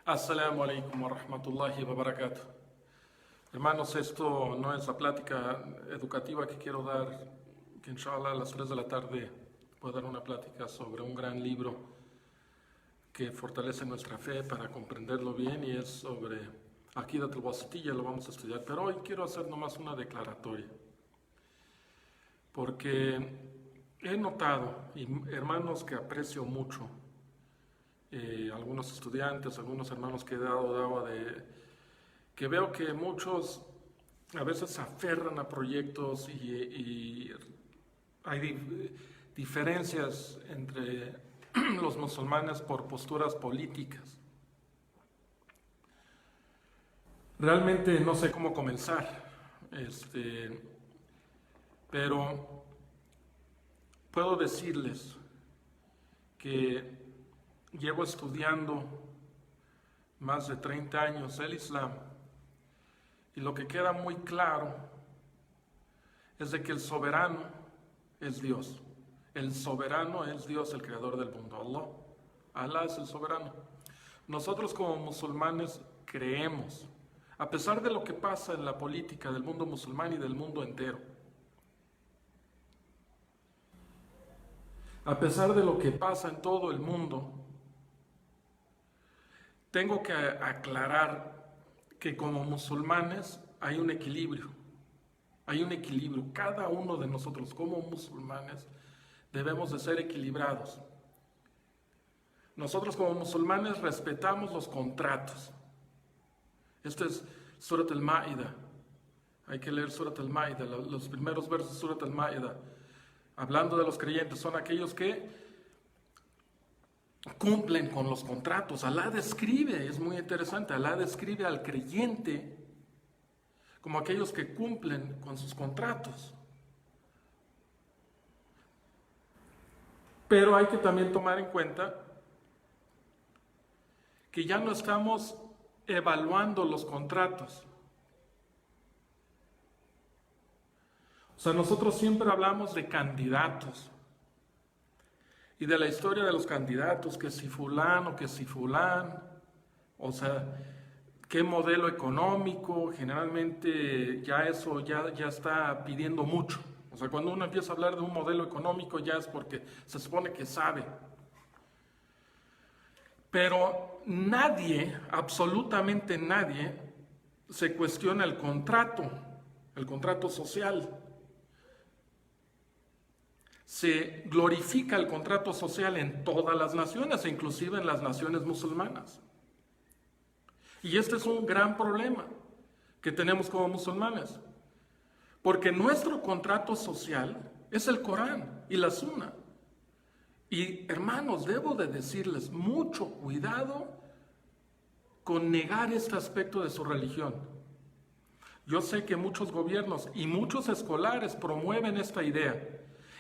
Assalamu alaikum wa rahmatullahi wa barakatuh. Hermanos, esto no es la plática educativa que quiero dar, que inshallah a las 3 de la tarde voy a dar una plática sobre un gran libro que fortalece nuestra fe para comprenderlo bien y es sobre Aqidat al-Wasitiyya, lo vamos a estudiar. Pero hoy quiero hacer nomás una declaratoria, porque he notado, y hermanos que aprecio mucho, algunos estudiantes, algunos hermanos que he dado dawa que veo que muchos a veces se aferran a proyectos y hay diferencias entre los musulmanes por posturas políticas. Realmente no sé cómo comenzar, pero puedo decirles que llevo estudiando más de 30 años el Islam y lo que queda muy claro es de que el soberano es Dios. El soberano es Dios, el creador del mundo. Allah es el soberano. Nosotros como musulmanes creemos, a pesar de lo que pasa en la política del mundo musulmán y del mundo entero, a pesar de lo que pasa en todo el mundo, tengo que aclarar que como musulmanes hay un equilibrio. Hay un equilibrio. Cada uno de nosotros como musulmanes debemos de ser equilibrados. Nosotros como musulmanes respetamos los contratos. Este es Surat al-Ma'idah. Hay que leer Surat al-Ma'idah. Los primeros versos de Surat al-Ma'idah, hablando de los creyentes, son aquellos que cumplen con los contratos. Alá describe, es muy interesante, Alá describe al creyente como aquellos que cumplen con sus contratos. Pero hay que también tomar en cuenta que ya no estamos evaluando los contratos. O sea, nosotros siempre hablamos de candidatos y de la historia de los candidatos, que si fulano, que si fulán, o sea, qué modelo económico, generalmente ya eso ya está pidiendo mucho. O sea, cuando uno empieza a hablar de un modelo económico ya es porque se supone que sabe. Pero nadie, absolutamente nadie, se cuestiona el contrato social. Se glorifica el contrato social en todas las naciones, inclusive en las naciones musulmanas. Y este es un gran problema que tenemos como musulmanes, porque nuestro contrato social es el Corán y la Sunna. Y hermanos, debo de decirles mucho cuidado con negar este aspecto de su religión. Yo sé que muchos gobiernos y muchos escolares promueven esta idea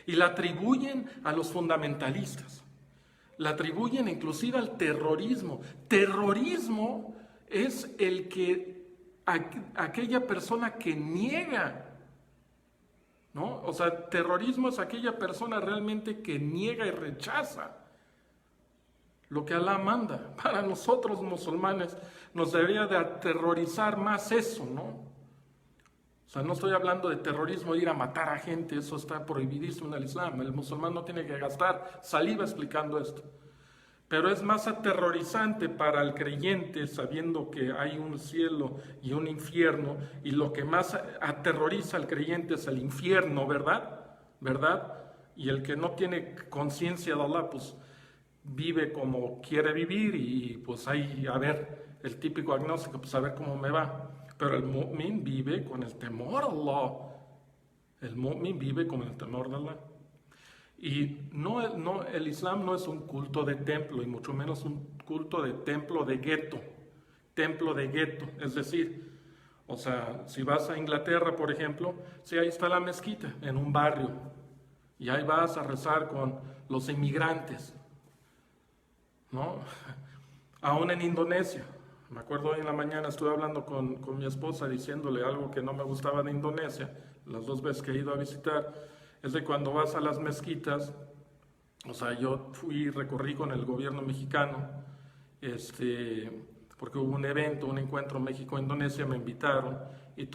y la atribuyen a los fundamentalistas, la atribuyen inclusive al terrorismo. Terrorismo es aquella persona que niega, ¿no? O sea, terrorismo es aquella persona realmente que niega y rechaza lo que Alá manda. Para nosotros musulmanes nos debería de aterrorizar más eso, ¿no? O sea, no estoy hablando de terrorismo, ir a matar a gente, eso está prohibidísimo en el Islam. El musulmán no tiene que gastar saliva explicando esto. Pero es más aterrorizante para el creyente sabiendo que hay un cielo y un infierno, y lo que más aterroriza al creyente es el infierno, ¿verdad? ¿Verdad? Y el que no tiene conciencia de Allah, pues vive como quiere vivir y pues ahí, a ver, el típico agnóstico, pues a ver cómo me va. Pero el mu'min vive con el temor a Allah. El mu'min vive con el temor de Allah. Y el Islam no es un culto de templo, y mucho menos un culto de templo de gueto. Templo de gueto, es decir, o sea, si vas a Inglaterra, por ejemplo, sí, ahí está la mezquita, en un barrio, y ahí vas a rezar con los inmigrantes, ¿no? Aún en Indonesia. Me acuerdo hoy en la mañana estuve hablando con mi esposa diciéndole algo que no me gustaba de Indonesia, las 2 veces que he ido a visitar, es de cuando vas a las mezquitas. O sea, yo recorrí con el gobierno mexicano porque hubo un evento, un encuentro México-Indonesia, me invitaron y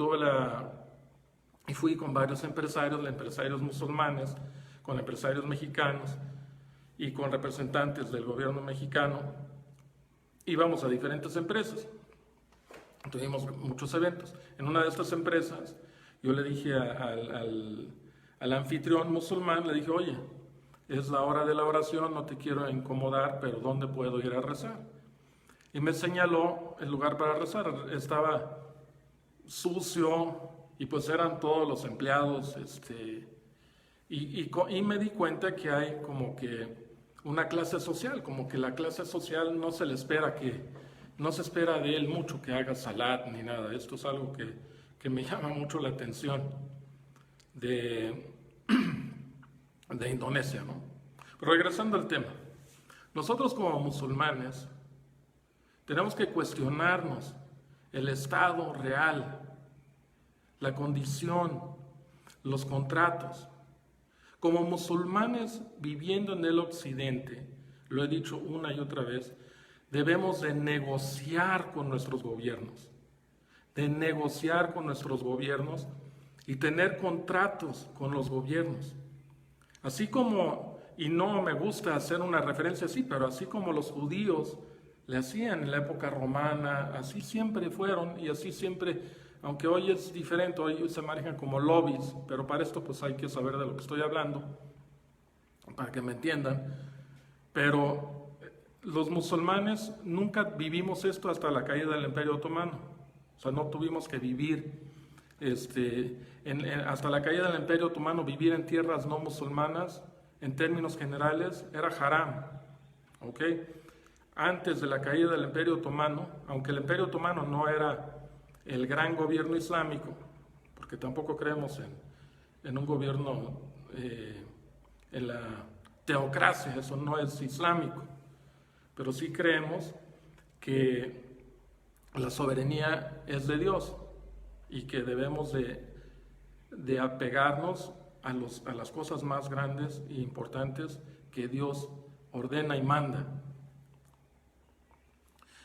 y fui con varios empresarios musulmanes, con empresarios mexicanos y con representantes del gobierno mexicano. Íbamos a diferentes empresas, tuvimos muchos eventos. En una de estas empresas, yo le dije al anfitrión musulmán, le dije, oye, es la hora de la oración, no te quiero incomodar, pero ¿dónde puedo ir a rezar? Y me señaló el lugar para rezar. Estaba sucio y pues eran todos los empleados. Y me di cuenta que hay como que una clase social, como que la clase social no se espera de él mucho que haga salat ni nada. Esto es algo que me llama mucho la atención de Indonesia, ¿no? Pero regresando al tema, nosotros como musulmanes tenemos que cuestionarnos el estado real, la condición, los contratos. Como musulmanes viviendo en el occidente, lo he dicho una y otra vez, debemos de negociar con nuestros gobiernos, y tener contratos con los gobiernos. Así como, y no me gusta hacer una referencia así, pero así como los judíos le hacían en la época romana, así siempre fueron y así siempre, aunque hoy es diferente, hoy se manejan como lobbies, pero para esto pues hay que saber de lo que estoy hablando, para que me entiendan. Pero los musulmanes nunca vivimos esto hasta la caída del Imperio Otomano, o sea, no tuvimos que vivir, hasta la caída del Imperio Otomano, vivir en tierras no musulmanas, en términos generales, era haram, ¿ok? Antes de la caída del Imperio Otomano, aunque el Imperio Otomano no era el gran gobierno islámico, porque tampoco creemos en un gobierno, en la teocracia, eso no es islámico, pero sí creemos que la soberanía es de Dios y que debemos de apegarnos a las cosas más grandes e importantes que Dios ordena y manda.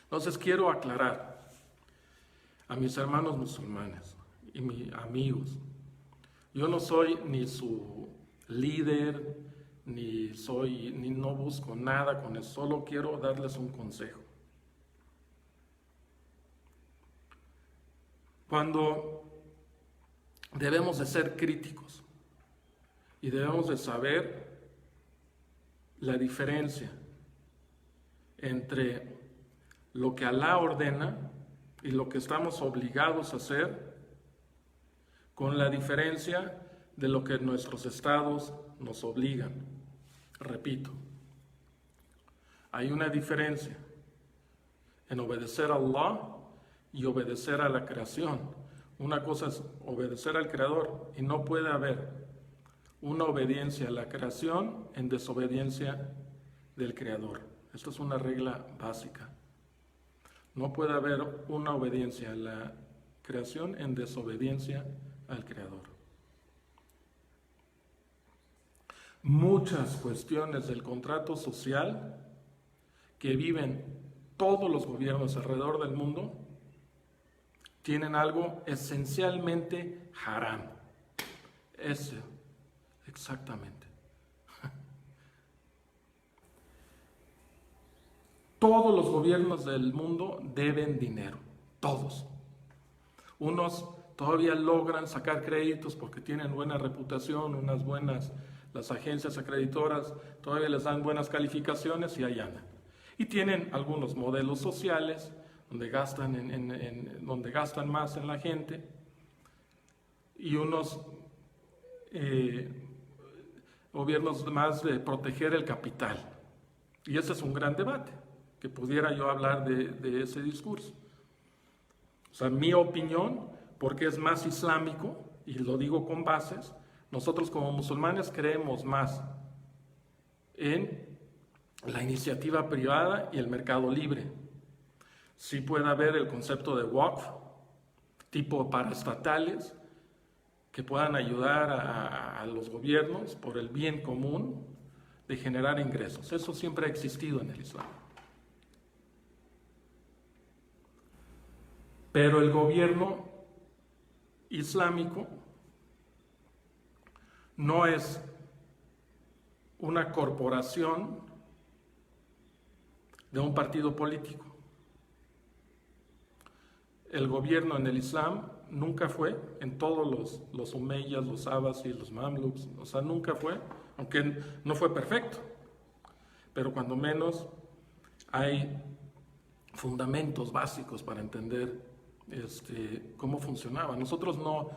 Entonces quiero aclarar a mis hermanos musulmanes y mis amigos, yo no soy ni su líder, ni no busco nada con eso, solo quiero darles un consejo. Cuando debemos de ser críticos y debemos de saber la diferencia entre lo que Alá ordena y lo que estamos obligados a hacer, con la diferencia de lo que nuestros estados nos obligan. Repito, hay una diferencia en obedecer a Allah y obedecer a la creación. Una cosa es obedecer al Creador y no puede haber una obediencia a la creación en desobediencia del Creador. Esto es una regla básica. No puede haber una obediencia a la creación en desobediencia al Creador. Muchas cuestiones del contrato social que viven todos los gobiernos alrededor del mundo tienen algo esencialmente haram. Eso, exactamente. Todos los gobiernos del mundo deben dinero, todos. Unos todavía logran sacar créditos porque tienen buena reputación, las agencias acreditoras todavía les dan buenas calificaciones y ahí andan. Y tienen algunos modelos sociales donde gastan más en la gente, y unos gobiernos más de proteger el capital. Y ese es un gran debate, que pudiera yo hablar de ese discurso. O sea, mi opinión, porque es más islámico, y lo digo con bases, nosotros como musulmanes creemos más en la iniciativa privada y el mercado libre. Sí puede haber el concepto de waqf, tipo paraestatales, que puedan ayudar a los gobiernos por el bien común de generar ingresos. Eso siempre ha existido en el Islam. Pero el gobierno islámico no es una corporación de un partido político. El gobierno en el Islam nunca fue, en todos los umeyas, los abbasids, los mamluks, o sea, nunca fue, aunque no fue perfecto, pero cuando menos hay fundamentos básicos para entender cómo funcionaba. Nosotros no,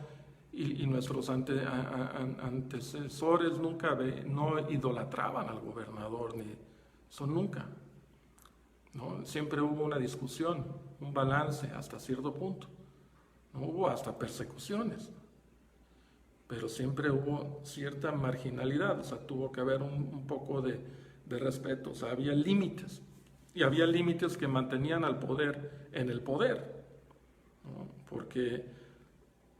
y nuestros antecesores nunca no idolatraban al gobernador, ni eso nunca, ¿no? Siempre hubo una discusión, un balance hasta cierto punto. No hubo hasta persecuciones, pero siempre hubo cierta marginalidad, o sea, tuvo que haber un poco de respeto, o sea, había límites, y había límites que mantenían al poder en el poder, ¿no? Porque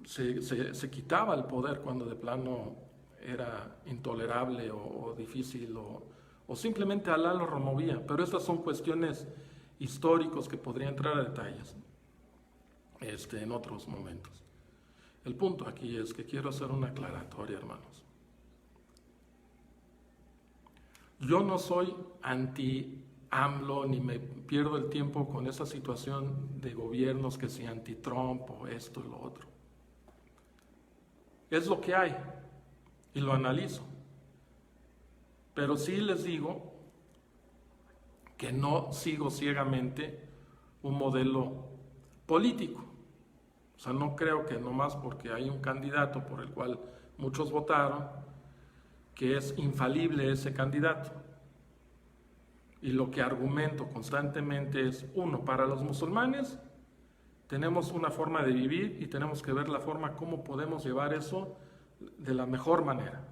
se quitaba el poder cuando de plano era intolerable o difícil, o simplemente Alá lo removía, pero estas son cuestiones históricas que podría entrar a detalles en otros momentos. El punto aquí es que quiero hacer una aclaratoria, hermanos. Yo no soy anti-AMLO, ni me pierdo el tiempo con esa situación de gobiernos que si anti-Trump o esto y lo otro. Es lo que hay y lo analizo. Pero sí les digo que no sigo ciegamente un modelo político. O sea, no creo que nomás porque hay un candidato por el cual muchos votaron, que es infalible ese candidato. Y lo que argumento constantemente es, uno, para los musulmanes tenemos una forma de vivir y tenemos que ver la forma cómo podemos llevar eso de la mejor manera.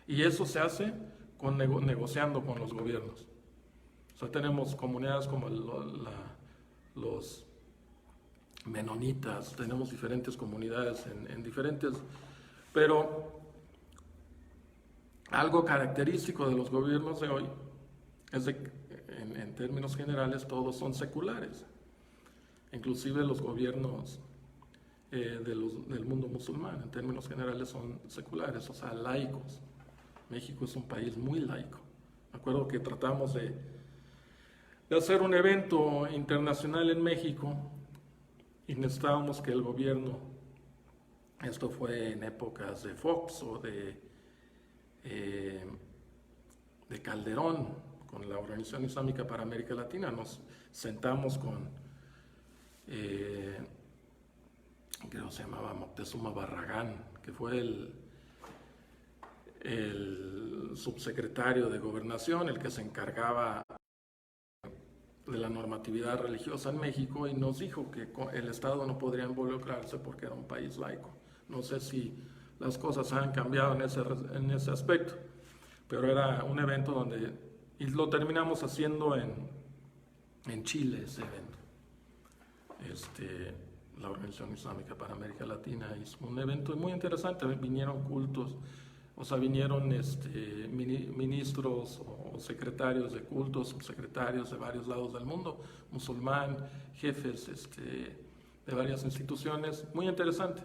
Y eso se hace negociando con los gobiernos. O sea, tenemos comunidades como los menonitas, tenemos diferentes comunidades en diferentes, pero algo característico de los gobiernos de hoy es de que en términos generales todos son seculares, inclusive los gobiernos del mundo musulmán en términos generales son seculares, o sea, laicos. México es un país muy laico. Me acuerdo que tratamos de hacer un evento internacional en México y necesitábamos que el gobierno, esto fue en épocas de Fox o de Calderón, con la Organización Islámica para América Latina, nos sentamos con, creo que se llamaba Moctezuma Barragán, que fue el subsecretario de Gobernación, el que se encargaba de la normatividad religiosa en México, y nos dijo que el Estado no podría involucrarse porque era un país laico. No sé si las cosas han cambiado en ese aspecto, pero era un evento donde, y lo terminamos haciendo en Chile, ese evento. La Organización Islámica para América Latina hizo un evento muy interesante, vinieron cultos, o sea, vinieron ministros o secretarios de cultos, subsecretarios de varios lados del mundo, musulmán, jefes de varias instituciones, muy interesante.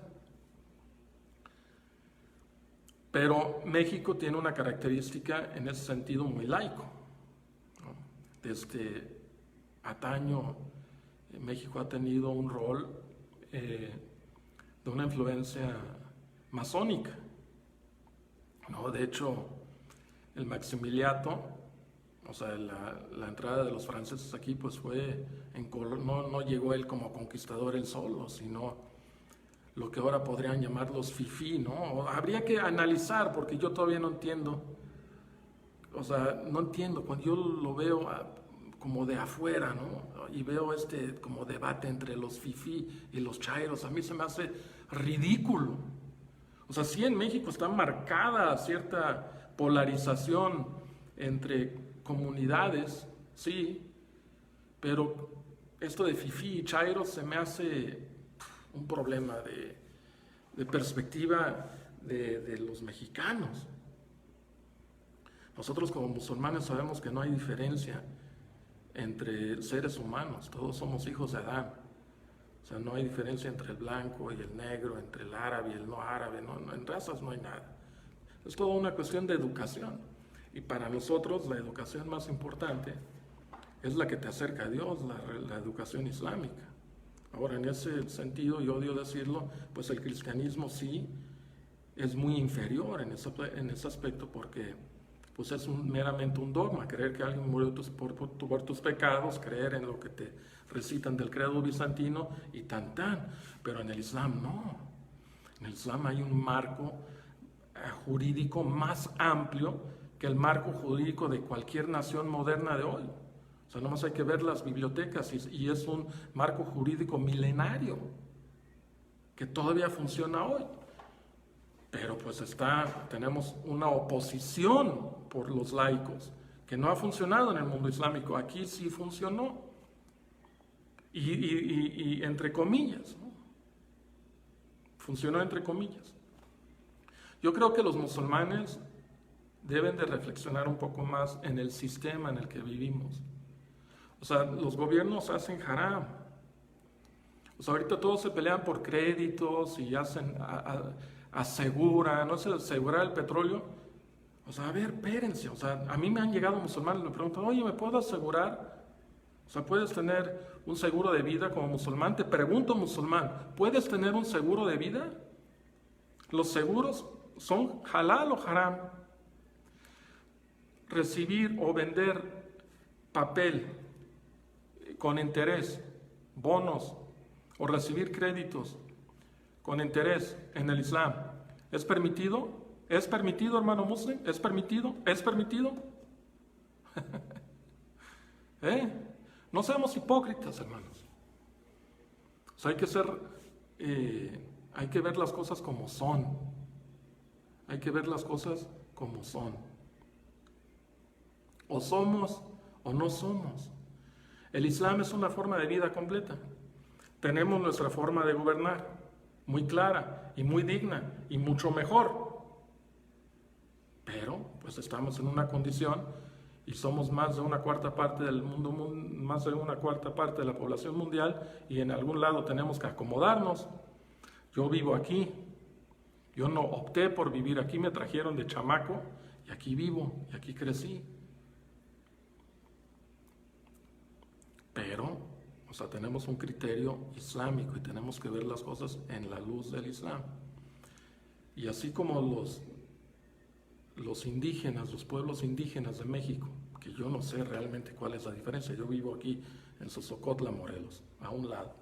Pero México tiene una característica en ese sentido muy laico, ¿no? Desde antaño, México ha tenido un rol de una influencia masónica, ¿no? De hecho, el Maximiliato, o sea, la entrada de los franceses aquí, pues fue no llegó él como conquistador él solo, sino lo que ahora podrían llamar los fifí, ¿no? Habría que analizar, porque yo todavía no entiendo, o sea, no entiendo, cuando yo lo veo como de afuera, ¿no? Y veo como debate entre los fifí y los chairos, a mí se me hace ridículo. O sea, sí en México está marcada cierta polarización entre comunidades, sí, pero esto de fifí y chairos se me hace un problema de perspectiva de los mexicanos. Nosotros como musulmanes sabemos que no hay diferencia entre seres humanos, todos somos hijos de Adán. O sea, no hay diferencia entre el blanco y el negro, entre el árabe y el no árabe, en razas no hay nada. Es toda una cuestión de educación. Y para nosotros la educación más importante es la que te acerca a Dios, la educación islámica. Ahora, en ese sentido, y odio decirlo, pues el cristianismo sí es muy inferior en ese aspecto, porque pues es meramente un dogma, creer que alguien murió por tus pecados, creer en lo que te recitan del credo bizantino y tan. Pero en el Islam no. En el Islam hay un marco jurídico más amplio que el marco jurídico de cualquier nación moderna de hoy. O sea, nomás hay que ver las bibliotecas y es un marco jurídico milenario que todavía funciona hoy. Pero pues tenemos una oposición por los laicos que no ha funcionado en el mundo islámico. Aquí sí funcionó. Y entre comillas, ¿no? Funcionó entre comillas. Yo creo que los musulmanes deben de reflexionar un poco más en el sistema en el que vivimos. O sea, los gobiernos hacen haram. O sea, ahorita todos se pelean por créditos y aseguran, no sé, asegurar el petróleo. O sea, a ver, espérense. O sea, a mí me han llegado musulmanes y me preguntan, oye, ¿me puedo asegurar? O sea, ¿puedes tener un seguro de vida como musulmán? Te pregunto, musulmán, ¿puedes tener un seguro de vida? ¿Los seguros son halal o haram? Recibir o vender papel con interés, bonos, o recibir créditos con interés en el Islam, ¿es permitido? ¿Es permitido, hermano muslim? ¿Es permitido? ¿Es permitido? No seamos hipócritas, hermanos. O sea, hay que ver las cosas como son. Hay que ver las cosas como son. O somos o no somos. El Islam es una forma de vida completa. Tenemos nuestra forma de gobernar, muy clara y muy digna y mucho mejor. Pero, pues estamos en una condición y somos más de una cuarta parte del mundo, más de una cuarta parte de la población mundial, y en algún lado tenemos que acomodarnos. Yo vivo aquí. Yo no opté por vivir aquí, me trajeron de chamaco y aquí vivo y aquí crecí. Pero, o sea, tenemos un criterio islámico y tenemos que ver las cosas en la luz del Islam. Y así como los indígenas, los pueblos indígenas de México, que yo no sé realmente cuál es la diferencia, yo vivo aquí en Sosocotla, Morelos, a un lado,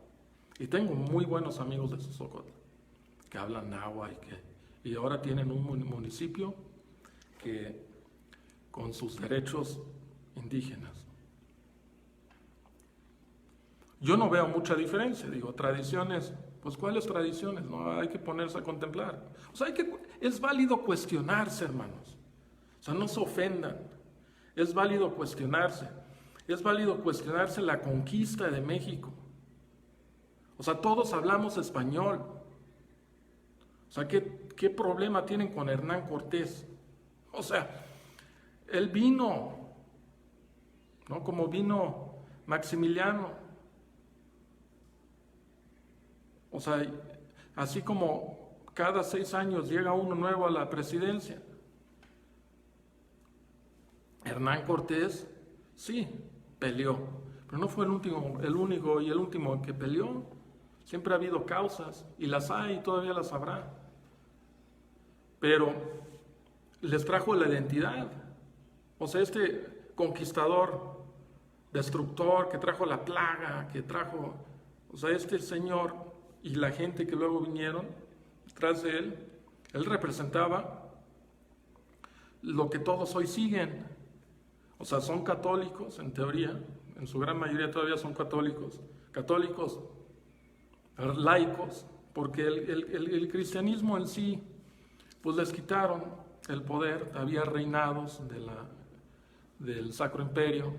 y tengo muy buenos amigos de Sosocotla, que hablan náhuatl y ahora tienen un municipio que con sus derechos indígenas. Yo no veo mucha diferencia, digo, tradiciones, pues ¿cuáles tradiciones? No hay que ponerse a contemplar. O sea, es válido cuestionarse, hermanos. O sea, no se ofendan. Es válido cuestionarse. Es válido cuestionarse la conquista de México. O sea, todos hablamos español. O sea, ¿qué problema tienen con Hernán Cortés? O sea, él vino, ¿no? Como vino Maximiliano. O sea, así como cada 6 años llega uno nuevo a la presidencia. Hernán Cortés, sí, peleó, pero no fue el único y el último que peleó. Siempre ha habido causas, y las hay y todavía las habrá. Pero les trajo la identidad. O sea, este conquistador, destructor, que trajo la plaga, o sea, este señor y la gente que luego vinieron tras de él representaba lo que todos hoy siguen. O sea, son católicos en teoría, en su gran mayoría todavía son católicos laicos, porque el cristianismo en sí, pues les quitaron el poder. Había reinados del Sacro Imperio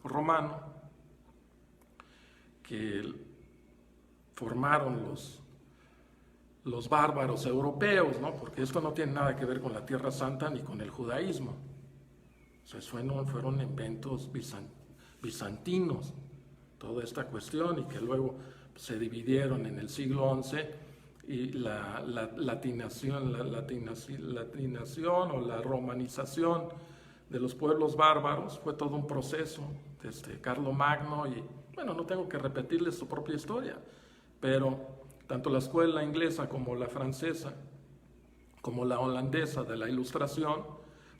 Romano que formaron los bárbaros europeos, ¿no? Porque esto no tiene nada que ver con la Tierra Santa ni con el judaísmo. O sea, fueron inventos bizantinos, toda esta cuestión, y que luego se dividieron en el siglo XI, y la latinación o la romanización de los pueblos bárbaros fue todo un proceso desde Carlomagno, y bueno, no tengo que repetirles su propia historia, pero tanto la escuela inglesa como la francesa, como la holandesa de la Ilustración,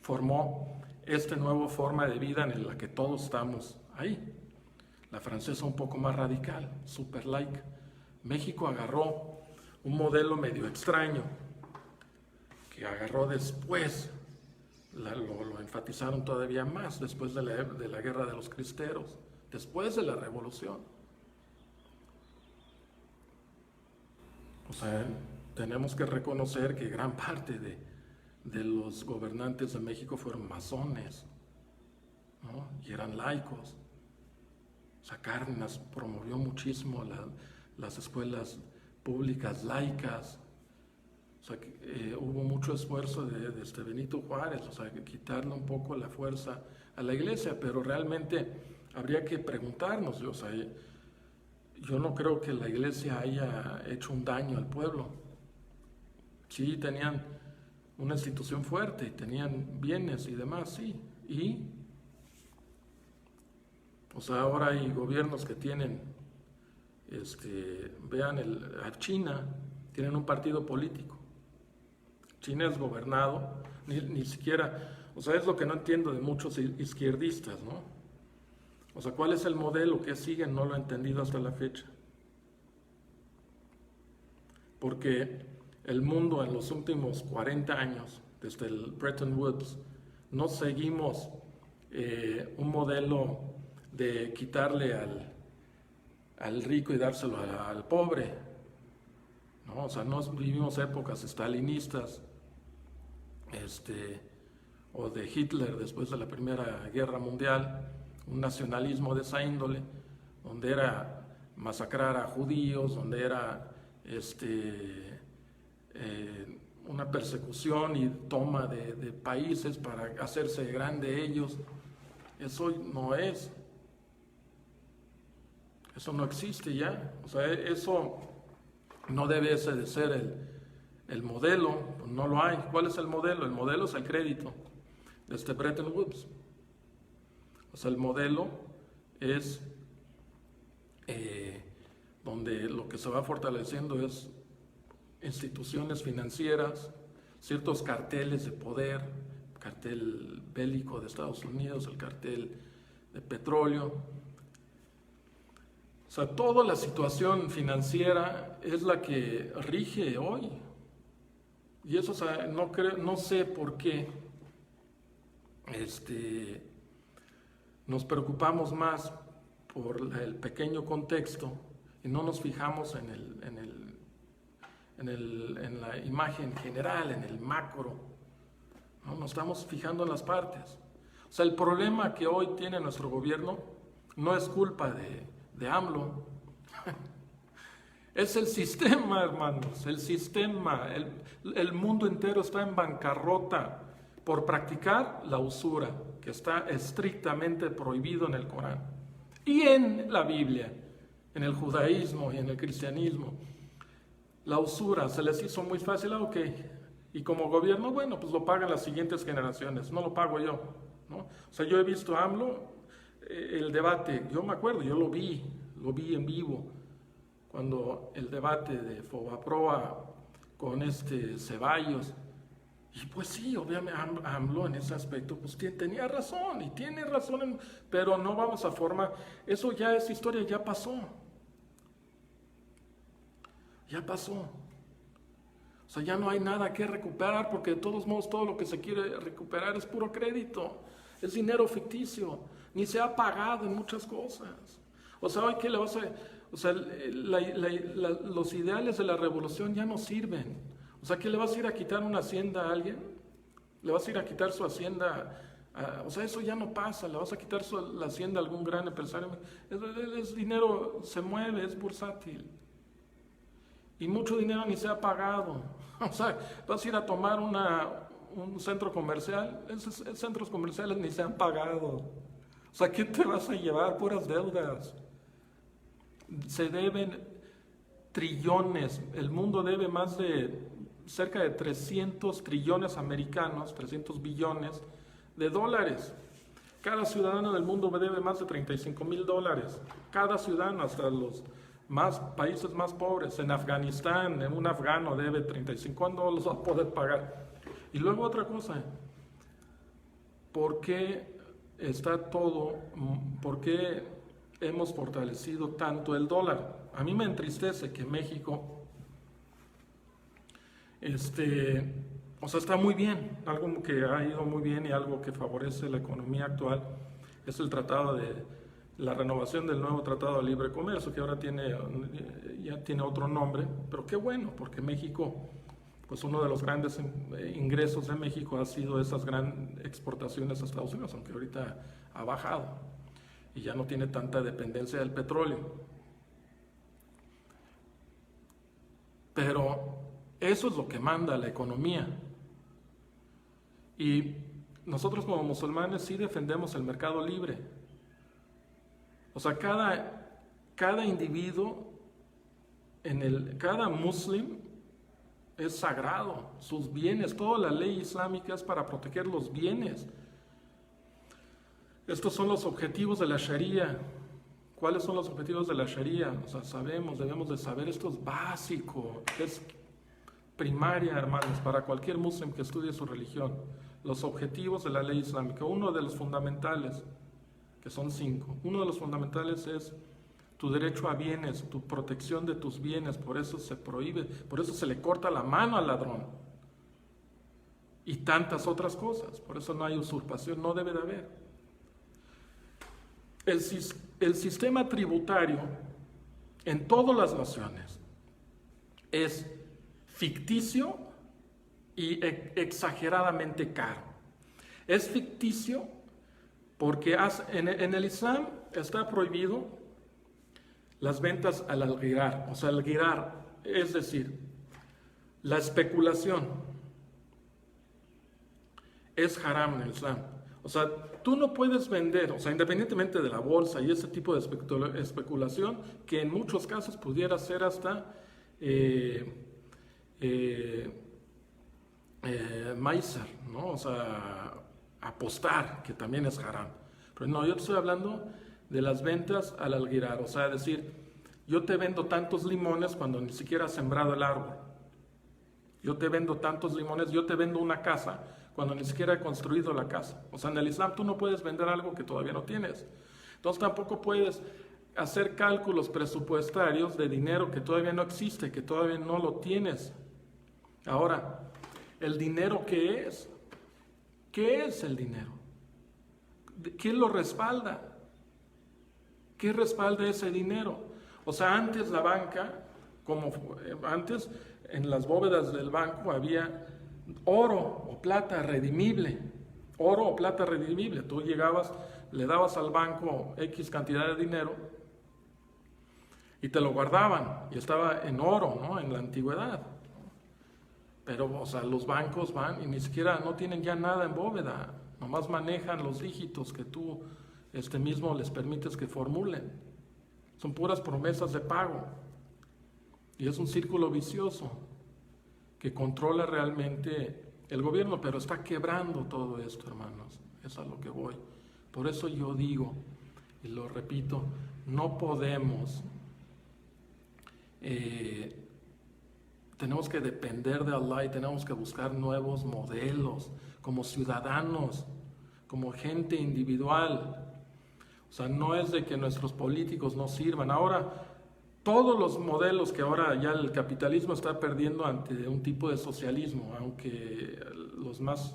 formó esta nueva forma de vida en la que todos estamos ahí. La francesa un poco más radical, super laica. México agarró un modelo medio extraño, que agarró después, lo enfatizaron todavía más después de la Guerra de los Cristeros, después de la Revolución. O sea, tenemos que reconocer que gran parte de los gobernantes de México fueron masones, ¿no? Y eran laicos. O sea, Cárdenas promovió muchísimo las escuelas públicas laicas. O sea, hubo mucho esfuerzo de Benito Juárez, o sea, quitarle un poco la fuerza a la iglesia, pero realmente habría que preguntarnos, o sea, yo no creo que la iglesia haya hecho un daño al pueblo. Sí, tenían una institución fuerte y tenían bienes y demás, sí. Y, o sea, ahora hay gobiernos que tienen, vean a China, tienen un partido político. China es gobernado, ni siquiera, o sea, es lo que no entiendo de muchos izquierdistas, ¿no? O sea, ¿cuál es el modelo que siguen? No lo he entendido hasta la fecha. Porque el mundo en los últimos 40 años, desde el Bretton Woods, no seguimos un modelo de quitarle al rico y dárselo al pobre, ¿no? O sea, no vivimos épocas stalinistas, o de Hitler después de la Primera Guerra Mundial, un nacionalismo de esa índole, donde era masacrar a judíos, donde era una persecución y toma de países para hacerse grande ellos. Eso no es. Eso no existe ya. O sea, eso no debe de ser el modelo. No lo hay. ¿Cuál es el modelo? El modelo es el crédito desde Bretton Woods. O sea, el modelo es donde lo que se va fortaleciendo es instituciones financieras, ciertos carteles de poder, el cartel bélico de Estados Unidos, el cartel de petróleo. O sea, toda la situación financiera es la que rige hoy. Y eso, o sea, no sé por qué nos preocupamos más por el pequeño contexto y no nos fijamos en la imagen general, en el macro. No nos estamos fijando en las partes. O sea, el problema que hoy tiene nuestro gobierno no es culpa de AMLO. Es el sistema, hermanos, el sistema. El mundo entero está en bancarrota por practicar la usura, que está estrictamente prohibido en el Corán y en la Biblia, en el judaísmo y en el cristianismo. La usura se les hizo muy fácil, ok, y como gobierno, bueno, pues lo pagan las siguientes generaciones, no lo pago yo, ¿no? O sea, yo he visto a AMLO, el debate, yo me acuerdo, yo lo vi en vivo, cuando el debate de Fobaproa con Ceballos. Y pues sí, obviamente AMLO en ese aspecto pues tenía razón y tiene razón, pero no vamos a formar, eso ya es historia, ya pasó. Ya pasó. O sea, ya no hay nada que recuperar porque de todos modos todo lo que se quiere recuperar es puro crédito, es dinero ficticio, ni se ha pagado en muchas cosas. O sea, hoy qué le vas a... O sea, los ideales de la revolución ya no sirven. O sea, ¿qué le vas a ir a quitar una hacienda a alguien? ¿Le vas a ir a quitar su hacienda? O sea, eso ya no pasa. ¿Le vas a quitar la hacienda a algún gran empresario? Es dinero, se mueve, es bursátil. Y mucho dinero ni se ha pagado. O sea, vas a ir a tomar un centro comercial, esos centros comerciales ni se han pagado. O sea, ¿qué te vas a llevar? Puras deudas. Se deben trillones. El mundo debe más de cerca de 300 trillones americanos, 300 billones de dólares. Cada ciudadano del mundo debe más de $35,000. Cada ciudadano, hasta los países más pobres. En Afganistán, un afgano debe 35, ¿cuándo los va a poder pagar? Y luego otra cosa, ¿por qué por qué hemos fortalecido tanto el dólar? A mí me entristece que México, o sea, está muy bien, algo que ha ido muy bien y algo que favorece la economía actual es el la renovación del nuevo Tratado de Libre Comercio, que ahora ya tiene otro nombre, pero qué bueno, porque México, pues uno de los grandes ingresos de México ha sido esas grandes exportaciones a Estados Unidos, aunque ahorita ha bajado y ya no tiene tanta dependencia del petróleo. Pero eso es lo que manda la economía. Y nosotros como musulmanes sí defendemos el mercado libre. O sea, cada individuo, cada muslim es sagrado, sus bienes, toda la ley islámica es para proteger los bienes. Estos son los objetivos de la Sharia. ¿Cuáles son los objetivos de la Sharia? O sea, debemos de saber, esto es básico, es primaria, hermanos, para cualquier muslim que estudie su religión. Los objetivos de la ley islámica. Uno de los fundamentales, que son 5. Uno de los fundamentales es tu derecho a bienes, tu protección de tus bienes. Por eso se prohíbe, por eso se le corta la mano al ladrón. Y tantas otras cosas. Por eso no hay usurpación, no debe de haber. El sistema tributario en todas las naciones es ficticio y exageradamente caro. Es ficticio porque en el Islam está prohibido las ventas al algirar. O sea, el girar, es decir, la especulación es haram en el Islam. O sea, tú no puedes vender, o sea, independientemente de la bolsa y ese tipo de especulación, que en muchos casos pudiera ser hasta maízer, ¿no? O sea, apostar, que también es haram. Pero no, yo te estoy hablando de las ventas al algirar, o sea, decir, yo te vendo tantos limones cuando ni siquiera has sembrado el árbol. Yo te vendo tantos limones, yo te vendo una casa cuando ni siquiera he construido la casa. O sea, en el Islam tú no puedes vender algo que todavía no tienes. Entonces tampoco puedes hacer cálculos presupuestarios de dinero que todavía no existe, que todavía no lo tienes. Ahora, ¿el dinero qué es? ¿Qué es el dinero? ¿Quién lo respalda? ¿Qué respalda ese dinero? O sea, antes la banca, antes en las bóvedas del banco había oro o plata redimible. Oro o plata redimible. Tú llegabas, le dabas al banco X cantidad de dinero y te lo guardaban. Y estaba en oro, ¿no? En la antigüedad. Pero, o sea, los bancos van y ni siquiera no tienen ya nada en bóveda. Nomás manejan los dígitos que tú mismo les permites que formulen. Son puras promesas de pago. Y es un círculo vicioso que controla realmente el gobierno, pero está quebrando todo esto, hermanos. Es a lo que voy. Por eso yo digo, y lo repito, no podemos, tenemos que depender de Allah y tenemos que buscar nuevos modelos, como ciudadanos, como gente individual. O sea, no es de que nuestros políticos no sirvan. Ahora, todos los modelos que ahora ya el capitalismo está perdiendo ante un tipo de socialismo, aunque los más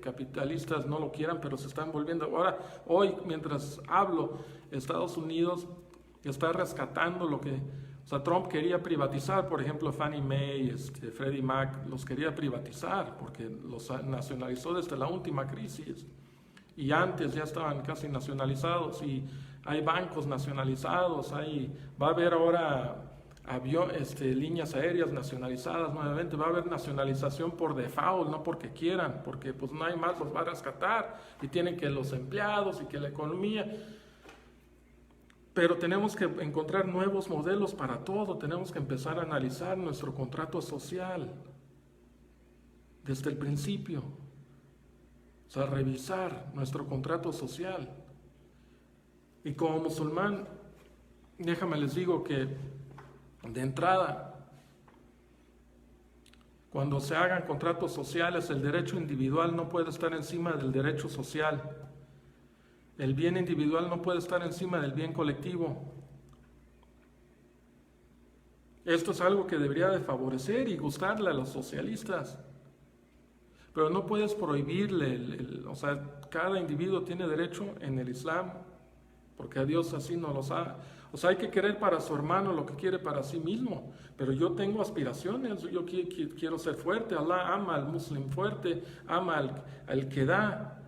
capitalistas no lo quieran, pero se están volviendo. Ahora, hoy, mientras hablo, Estados Unidos está rescatando lo que... O sea, Trump quería privatizar, por ejemplo, Fannie Mae, Freddie Mac, los quería privatizar porque los nacionalizó desde la última crisis. Y antes ya estaban casi nacionalizados y hay bancos nacionalizados, va a haber ahora líneas aéreas nacionalizadas nuevamente. Va a haber nacionalización por default, no porque quieran, porque pues no hay más, los va a rescatar y tienen que los empleados y que la economía. Pero tenemos que encontrar nuevos modelos para todo, tenemos que empezar a analizar nuestro contrato social desde el principio. O sea, revisar nuestro contrato social. Y como musulmán, déjame les digo que de entrada, cuando se hagan contratos sociales, el derecho individual no puede estar encima del derecho social. El bien individual no puede estar encima del bien colectivo. Esto es algo que debería de favorecer y gustarle a los socialistas. Pero no puedes prohibirle, o sea, cada individuo tiene derecho en el Islam, porque a Dios así nos los ha. O sea, hay que querer para su hermano lo que quiere para sí mismo. Pero yo tengo aspiraciones, yo quiero ser fuerte. Allah ama al muslim fuerte, ama al que da.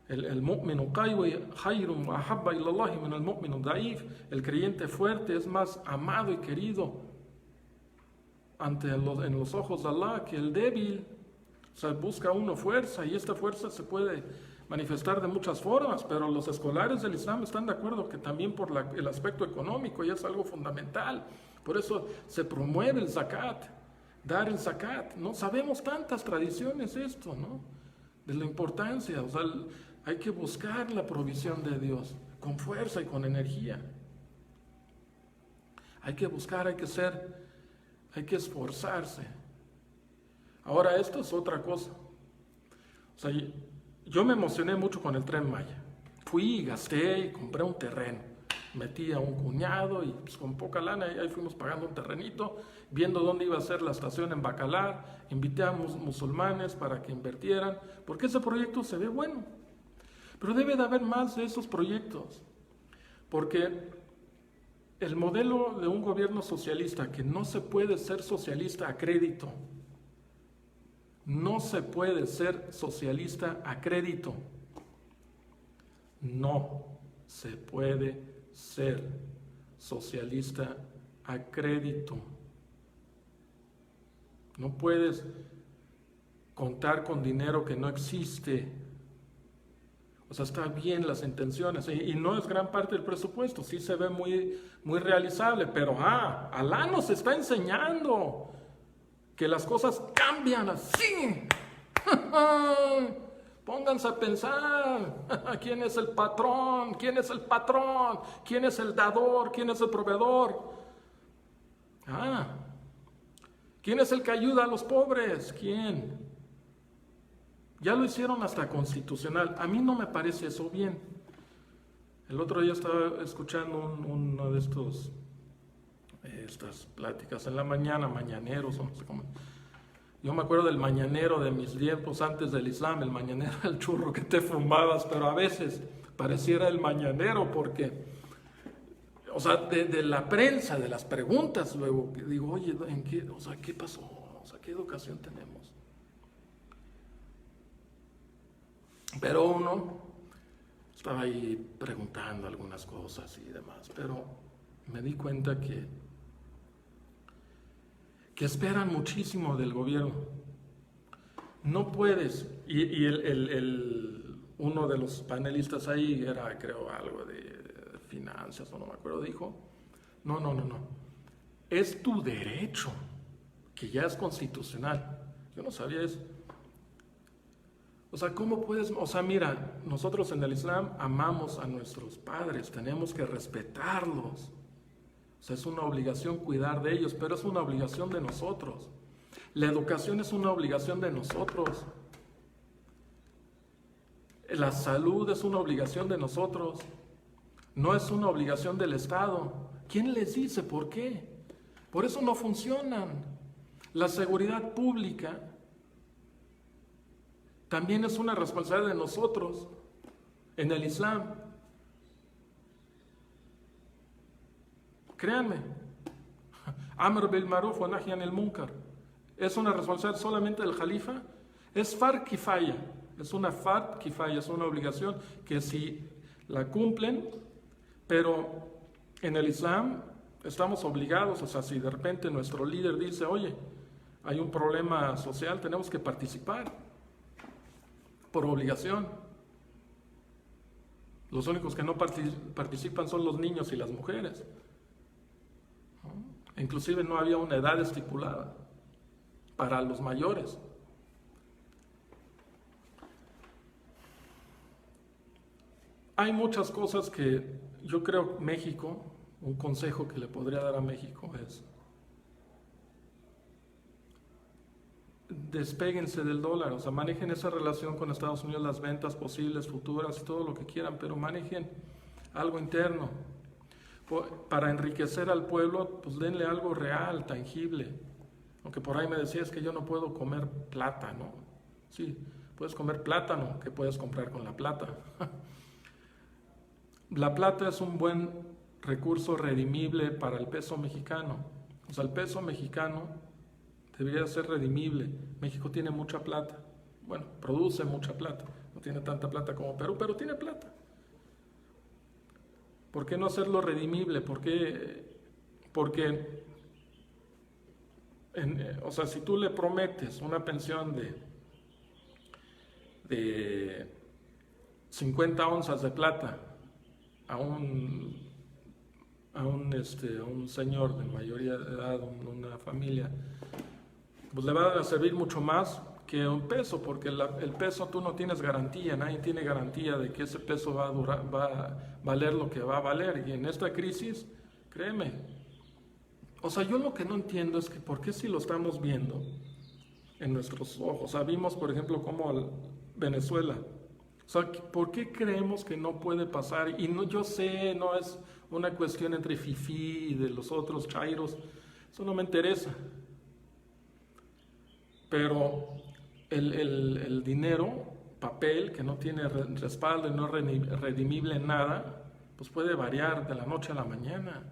El mu'minu khayrun wa ahabba ilallahi min al mu'minu da'if. El creyente fuerte es más amado y querido en los ojos de Allah que el débil. O sea, busca uno fuerza, y esta fuerza se puede manifestar de muchas formas, pero los escolares del Islam están de acuerdo que también por el aspecto económico, y es algo fundamental. Por eso se promueve el zakat, dar el zakat. No sabemos tantas tradiciones esto, ¿no? De la importancia, o sea, hay que buscar la provisión de Dios con fuerza y con energía. Hay que buscar, hay que esforzarse. Ahora, esto es otra cosa. O sea, yo me emocioné mucho con el Tren Maya. Fui, gasté y compré un terreno. Metí a un cuñado y pues, con poca lana ahí fuimos pagando un terrenito, viendo dónde iba a ser la estación en Bacalar. Invité a musulmanes para que invirtieran, porque ese proyecto se ve bueno. Pero debe de haber más de esos proyectos, porque el modelo de un gobierno socialista, que no se puede ser socialista a crédito. No se puede ser socialista a crédito. No se puede ser socialista a crédito. No puedes contar con dinero que no existe. O sea, está bien las intenciones y no es gran parte del presupuesto. Sí se ve muy, muy realizable, pero Alá nos está enseñando que las cosas cambian así. Pónganse a pensar, ¿quién es el patrón? ¿Quién es el patrón? ¿Quién es el dador? ¿Quién es el proveedor? ¿Quién es el que ayuda a los pobres? ¿Quién? Ya lo hicieron hasta constitucional. A mí no me parece eso bien. El otro día estaba escuchando uno de estas pláticas en la mañana, mañaneros, o no sé cómo. Yo me acuerdo del mañanero de mis tiempos antes del Islam, el mañanero, el churro que te fumabas, pero a veces pareciera el mañanero porque, o sea, de la prensa, de las preguntas, luego digo, oye, ¿qué pasó? O sea, ¿qué educación tenemos? Pero uno estaba ahí preguntando algunas cosas y demás, pero me di cuenta que esperan muchísimo del gobierno. No puedes, y uno de los panelistas ahí era, creo, algo de finanzas, o no me acuerdo, dijo, no, es tu derecho, que ya es constitucional. Yo no sabía eso. O sea, ¿cómo puedes? O sea, mira, nosotros en el Islam amamos a nuestros padres, tenemos que respetarlos. O sea, es una obligación cuidar de ellos, pero es una obligación de nosotros. La educación es una obligación de nosotros. La salud es una obligación de nosotros. No es una obligación del Estado. ¿Quién les dice por qué? Por eso no funcionan. La seguridad pública también es una responsabilidad de nosotros en el Islam. Créanme, Amr bil Maruf wa Nahy anil Munkar es una responsabilidad solamente del Jalifa, es fard kifaya, es una fard kifaya, es una obligación que si la cumplen, pero en el Islam Estamos obligados, o sea, si de repente nuestro líder dice, oye, hay un problema social, tenemos que participar por obligación. Los únicos que no participan son los niños y las mujeres. ¿No? Inclusive no había una edad estipulada para los mayores. Hay muchas cosas que yo creo México, un consejo que le podría dar a México es: despéguense del dólar, o sea, manejen esa relación con Estados Unidos, las ventas posibles, futuras, todo lo que quieran, pero manejen algo interno. Para enriquecer al pueblo, pues denle algo real, tangible. Aunque por ahí me decías que yo no puedo comer plátano. Sí, puedes comer plátano, que puedes comprar con la plata. La plata es un buen recurso redimible para el peso mexicano. O sea, el peso mexicano debería ser redimible. México tiene mucha plata. Bueno, produce mucha plata. No tiene tanta plata como Perú, pero tiene plata. ¿Por qué no hacerlo redimible? Porque o sea, si tú le prometes una pensión de 50 onzas de plata a un señor de mayoría de edad, una familia, pues le va a servir mucho más que un peso, porque el peso tú no tienes garantía, nadie tiene garantía de que ese peso va a valer lo que va a valer. Y en esta crisis, créeme, o sea, yo lo que no entiendo es que por qué si lo estamos viendo en nuestros ojos, o sea, vimos por ejemplo como Venezuela, o sea, ¿por qué creemos que no puede pasar? Y no, yo sé, no es una cuestión entre fifí y de los otros chairos, eso no me interesa. Pero el dinero, papel, que no tiene respaldo y no es redimible en nada, pues puede variar de la noche a la mañana.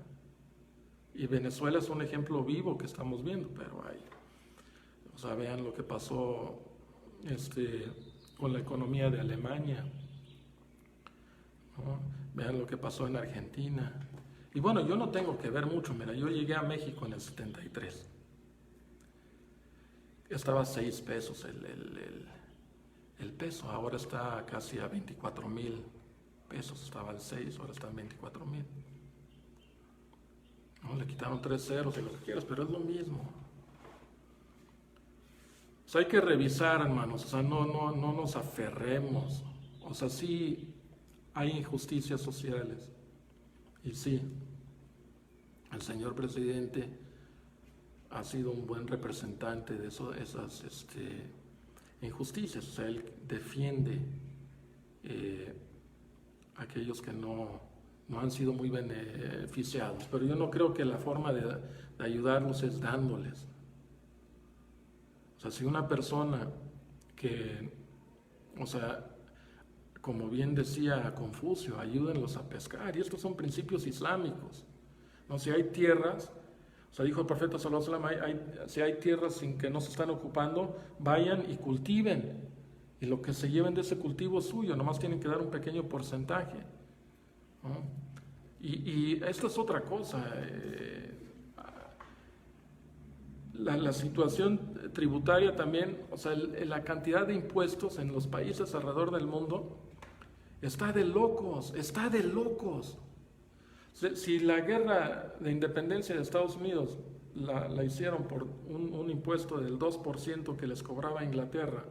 Y Venezuela es un ejemplo vivo que estamos viendo, pero hay, o sea, vean lo que pasó con la economía de Alemania, ¿no? Vean lo que pasó en Argentina. Y bueno, yo no tengo que ver mucho, mira, yo llegué a México en el 73. Estaba a 6 pesos el peso, ahora está casi a 24,000 pesos, estaba al 6, ahora está a 24,000. No, le quitaron 3 ceros y lo que quieras, pero es lo mismo. O sea, hay que revisar, hermanos, o sea, no nos aferremos. O sea, sí hay injusticias sociales. Y sí, el señor presidente ha sido un buen representante de esas injusticias. O sea, él defiende a aquellos que no han sido muy beneficiados. Pero yo no creo que la forma de ayudarlos es dándoles. O sea, si una persona que, o sea, como bien decía Confucio, ayúdenlos a pescar, y estos son principios islámicos. No, si hay tierras, o sea, dijo el profeta sallallahu alaihi wasallam, si hay tierras sin que no se están ocupando, vayan y cultiven, y lo que se lleven de ese cultivo es suyo, nomás tienen que dar un pequeño porcentaje, ¿no? Y esto es otra cosa. La situación tributaria también, o sea, la cantidad de impuestos en los países alrededor del mundo está de locos, está de locos. Si la guerra de independencia de Estados Unidos la hicieron por un impuesto del 2% que les cobraba Inglaterra,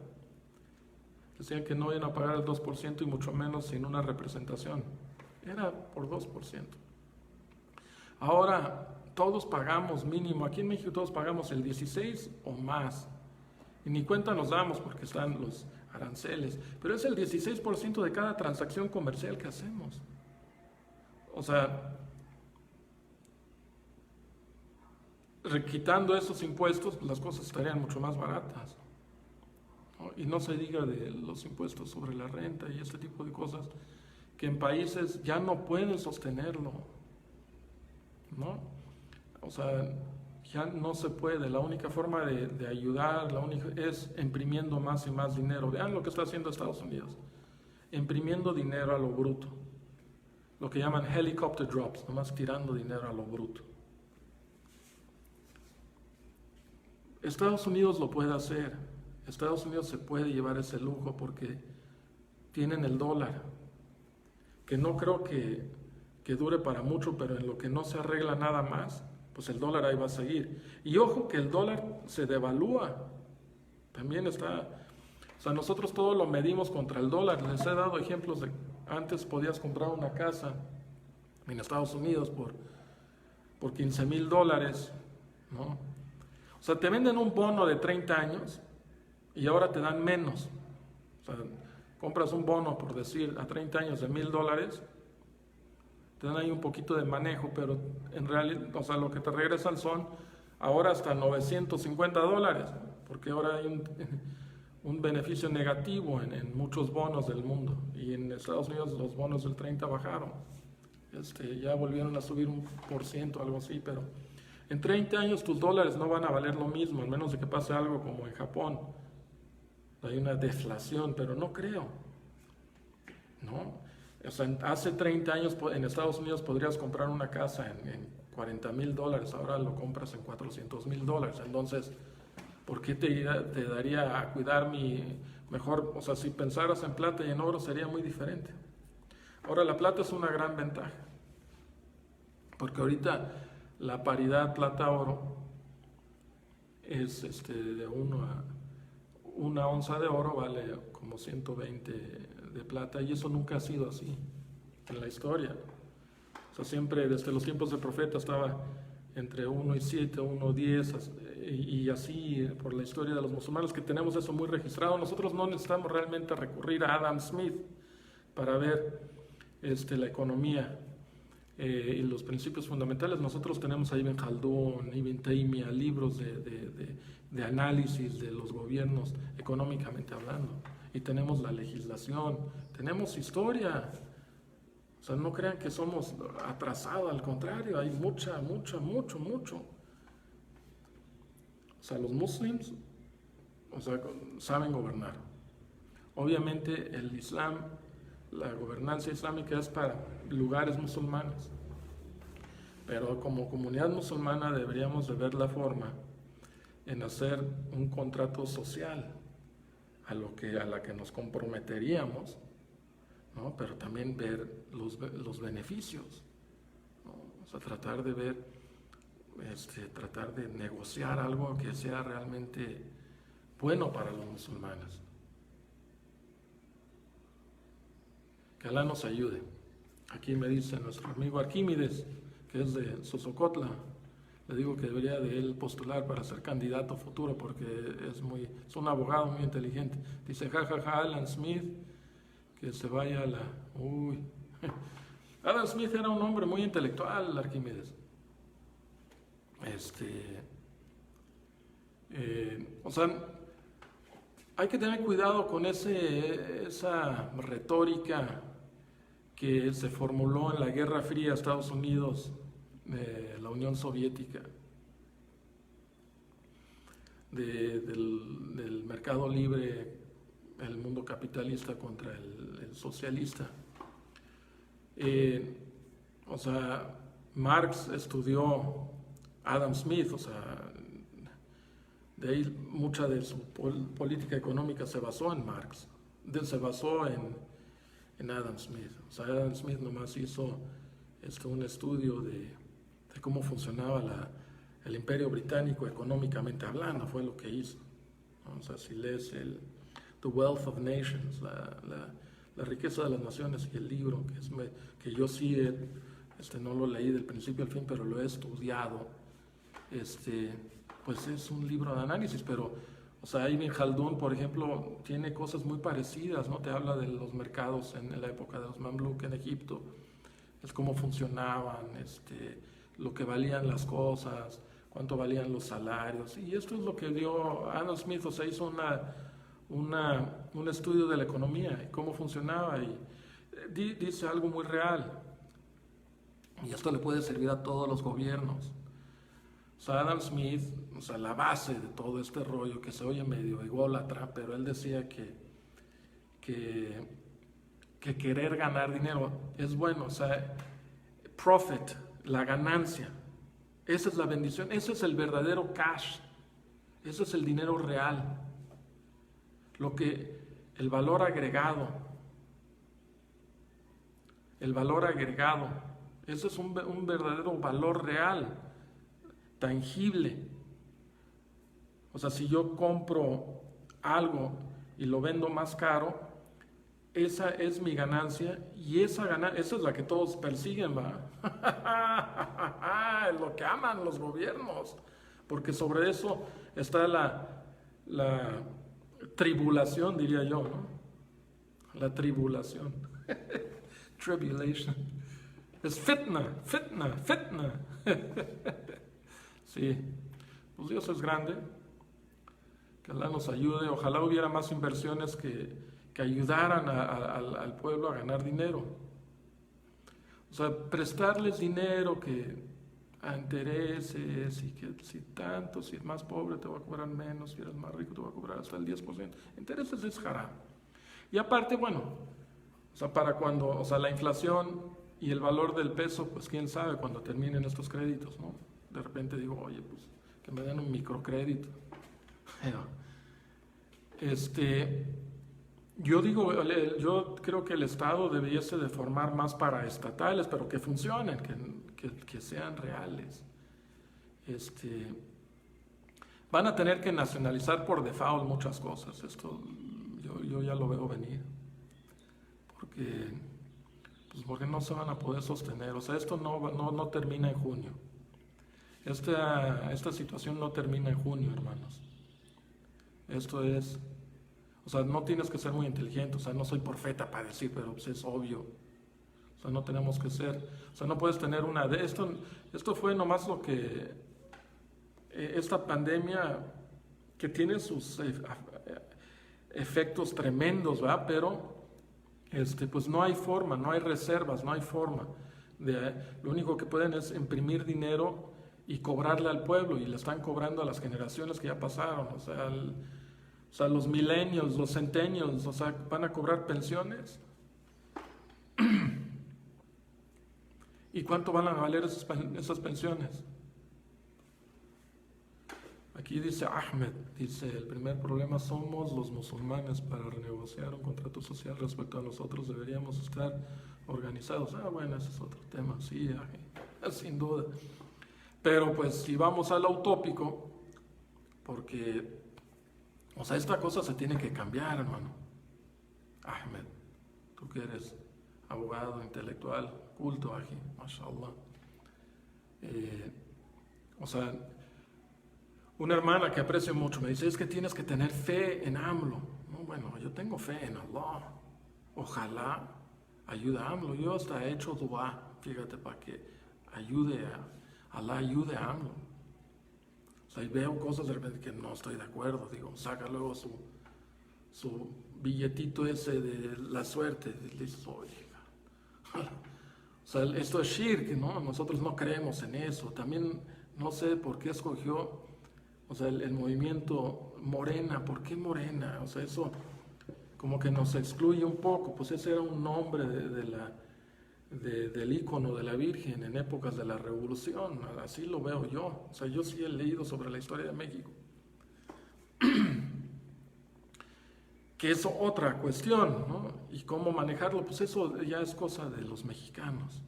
decían que no iban a pagar el 2% y mucho menos sin una representación, era por 2%. Ahora todos pagamos mínimo, aquí en México todos pagamos el 16 o más, y ni cuenta nos damos porque están los aranceles, pero es el 16% de cada transacción comercial que hacemos. O sea, quitando esos impuestos, las cosas estarían mucho más baratas, ¿no? Y no se diga de los impuestos sobre la renta y este tipo de cosas que en países ya no pueden sostenerlo, ¿no? O sea, ya no se puede. La única forma de ayudar es imprimiendo más y más dinero. Vean lo que está haciendo Estados Unidos, imprimiendo dinero a lo bruto, lo que llaman helicopter drops, nomás tirando dinero a lo bruto, Estados Unidos lo puede hacer. Estados Unidos se puede llevar ese lujo porque tienen el dólar, que no creo que dure para mucho, pero en lo que no se arregla nada más, pues el dólar ahí va a seguir. Y ojo que el dólar se devalúa. También está, o sea, nosotros todo lo medimos contra el dólar. Les he dado ejemplos de antes podías comprar una casa en Estados Unidos por $15,000, ¿no? O sea, te venden un bono de 30 años y ahora te dan menos. O sea, compras un bono, por decir, a 30 años de $1,000, te dan ahí un poquito de manejo, pero en realidad, o sea, lo que te regresan son ahora hasta $950, porque ahora hay un beneficio negativo en muchos bonos del mundo. Y en Estados Unidos los bonos del 30 bajaron. Ya volvieron a subir 1%, algo así, pero en 30 años tus dólares no van a valer lo mismo, a menos de que pase algo como en Japón. Hay una deflación, pero no creo, ¿no? O sea, hace 30 años en Estados Unidos podrías comprar una casa en $40,000, ahora lo compras en $400,000. Entonces, ¿por qué te daría a cuidar mi mejor? O sea, si pensaras en plata y en oro sería muy diferente. Ahora, la plata es una gran ventaja, porque ahorita la paridad plata-oro es de una onza de oro vale como 120 de plata, y eso nunca ha sido así en la historia. O sea, siempre desde los tiempos del profeta estaba entre 1,7, 1,10 y así por la historia de los musulmanes, que tenemos eso muy registrado. Nosotros no necesitamos realmente recurrir a Adam Smith para ver la economía y los principios fundamentales. Nosotros tenemos a Ibn Khaldun, Ibn Taymiyyah, libros de análisis de los gobiernos económicamente hablando, y tenemos la legislación, tenemos historia. O sea, no crean que somos atrasados, al contrario, hay mucho. O sea, los muslims, o sea, saben gobernar. Obviamente el Islam, la gobernanza islámica es para lugares musulmanes, pero como comunidad musulmana deberíamos de ver la forma en hacer un contrato social a la que nos comprometeríamos, ¿no? Pero también ver los beneficios, ¿no? O sea, tratar de ver, tratar de negociar algo que sea realmente bueno para los musulmanes. Que Alá nos ayude. Aquí me dice nuestro amigo Arquímedes, que es de Sosocotla. Le digo que debería de él postular para ser candidato futuro, porque es un abogado muy inteligente. Dice, jajaja, Alan Smith, que se vaya a la... Uy. Adam Smith era un hombre muy intelectual, Arquímedes. O sea, hay que tener cuidado con esa retórica que se formuló en la Guerra Fría Estados Unidos, la Unión Soviética, del mercado libre, el mundo capitalista contra el socialista. O sea, Marx estudió Adam Smith, o sea, de ahí mucha de su política económica se basó en Marx, se basó en Adam Smith. O sea, Adam Smith nomás hizo un estudio de cómo funcionaba el Imperio Británico económicamente hablando, fue lo que hizo, ¿no? O sea, si lees The Wealth of Nations, la riqueza de las naciones, y el libro, que yo sí no lo leí del principio al fin, pero lo he estudiado, pues es un libro de análisis. Pero, o sea, Ibn Khaldun, por ejemplo, tiene cosas muy parecidas, ¿no? Te habla de los mercados en la época de los Mamluk en Egipto, es cómo funcionaban, lo que valían las cosas, cuánto valían los salarios, y esto es lo que dio Adam Smith. O sea, hizo un estudio de la economía y cómo funcionaba, y dice algo muy real, y esto le puede servir a todos los gobiernos. O sea, Adam Smith, o sea, la base de todo este rollo que se oye medio ególatra, pero él decía que querer ganar dinero es bueno. O sea, profit, la ganancia, esa es la bendición, ese es el verdadero cash, Ese es el dinero real. El valor agregado. El valor agregado. Ese es un verdadero valor real, tangible. O sea, si yo compro algo y lo vendo más caro, esa es mi ganancia y esa es la que todos persiguen, ¿va? Es lo que aman los gobiernos, porque sobre eso está la tribulación, diría yo, ¿no? La tribulación. Tribulation. Es fitna. Sí, pues Dios es grande, que Allah nos ayude. Ojalá hubiera más inversiones que ayudaran al pueblo a ganar dinero. O sea, prestarles dinero que a intereses y que si es más pobre te va a cobrar menos, si eres más rico te va a cobrar hasta el 10%. Intereses es haram. Y aparte, bueno, o sea, para cuando, o sea, la inflación y el valor del peso, pues quién sabe cuando terminen estos créditos, ¿no? De repente digo, oye, pues que me den un microcrédito. Yo creo que el Estado debiese de formar más paraestatales, pero que funcionen, que sean reales. Van a tener que nacionalizar por default muchas cosas. Esto yo ya lo veo venir. Porque no se van a poder sostener. O sea, esto no termina en junio. Esta situación no termina en junio, hermanos. Esto es... O sea, no tienes que ser muy inteligente, o sea, no soy profeta para decir, pero pues es obvio. O sea, no tenemos que ser, o sea, no puedes tener una de esto fue nomás lo que esta pandemia que tiene sus efectos tremendos, ¿verdad? Pero pues no hay forma, no hay reservas, no hay forma. Lo único que pueden es imprimir dinero y cobrarle al pueblo, y le están cobrando a las generaciones que ya pasaron, o sea, los millennials, los centennials, o sea, van a cobrar pensiones. ¿Y cuánto van a valer esas pensiones? Aquí dice Ahmed, dice, el primer problema somos los musulmanes. Para renegociar un contrato social respecto a nosotros deberíamos estar organizados. Bueno, ese es otro tema, sí, sin duda. Pero pues si vamos a lo utópico, porque... O sea, esta cosa se tiene que cambiar, hermano. Ahmed, tú que eres abogado, intelectual, culto, aquí, mashallah. O sea, una hermana que aprecio mucho me dice, es que tienes que tener fe en AMLO. No, bueno, yo tengo fe en Allah. Ojalá ayude a AMLO. Yo hasta he hecho dua, fíjate, para que Allah ayude a AMLO. O sea, y veo cosas de repente que no estoy de acuerdo. Digo, saca luego su billetito ese de la suerte. Listo, oiga. O sea, esto es shirk, ¿no? Nosotros no creemos en eso. También no sé por qué escogió, o sea, el movimiento Morena. ¿Por qué Morena? O sea, eso como que nos excluye un poco. Pues ese era un nombre del ícono de la Virgen en épocas de la Revolución, así lo veo yo. O sea, yo sí he leído sobre la historia de México. Que es otra cuestión, ¿no? Y cómo manejarlo, pues eso ya es cosa de los mexicanos.